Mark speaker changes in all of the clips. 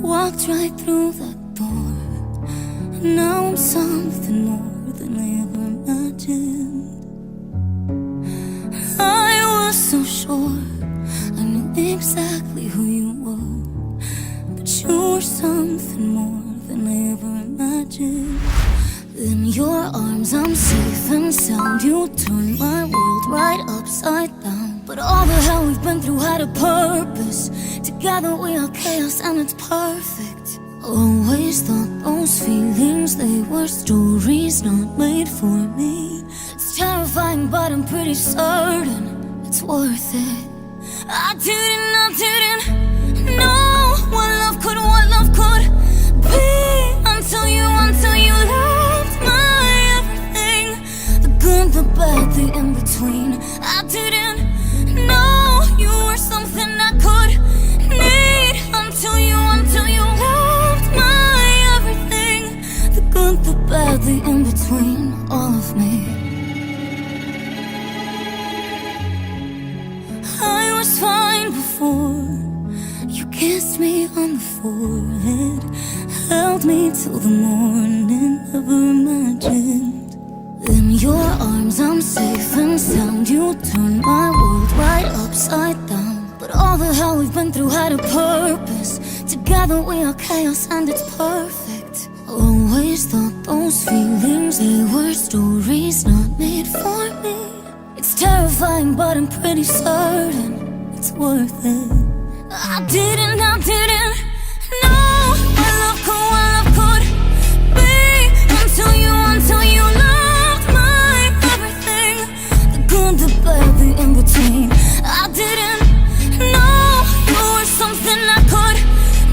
Speaker 1: Walked right through that door, and now I'm something more than I ever imagined. I was so sure I knew exactly who you were, but you were something more than I ever imagined. In your arms I'm safe and sound. You turned my world right upside down. But all the hell we've been through had a purpose. Together we are chaos and it's perfect. Always thought those feelings, they were stories not made for me. It's terrifying but I'm pretty certain it's worth it. I didn't know what love could be until you loved my everything. The good, the bad, the in between. I didn't know you were something I could need until you loved my everything. The good, the bad, the in between, all of me. I was fine before you kissed me on the forehead, held me till the morning, never imagined. In your arms I'm safe and sound. You turned my world right upside down. But all the hell we've been through had a purpose. Together we are chaos and it's perfect. Always thought those feelings, they were stories not made for me. It's terrifying but I'm pretty certain it's worth it. I didn't know what love could be until you loved my everything. The good, the bad, the in between. I didn't know you were something I could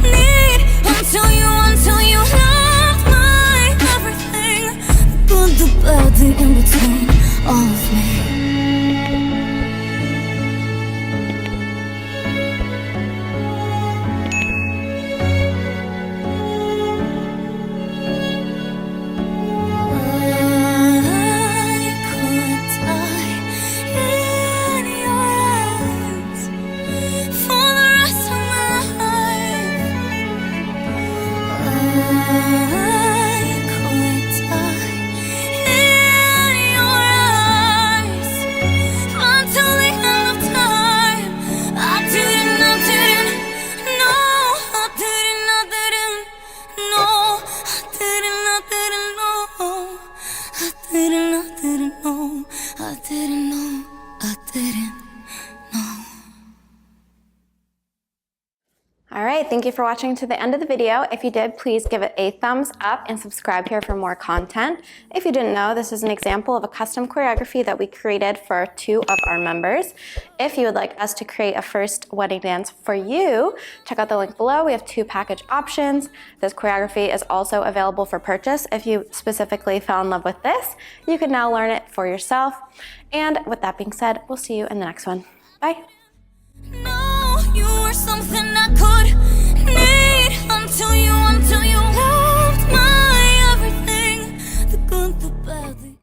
Speaker 1: need until you loved my everything. The good, the bad, the in between, all of me.
Speaker 2: Alright, thank you for watching to the end of the video. If you did, please give it a thumbs up and subscribe here for more content. If you didn't know, this is an example of a custom choreography that we created for 2 of our members. If you would like us to create a first wedding dance for you, check out the link below. We have 2 package options. This choreography is also available for purchase. If you specifically fell in love with this, you can now learn it for yourself. And with that being said, we'll see you in the next one. Bye.
Speaker 1: No, you were something I could need until you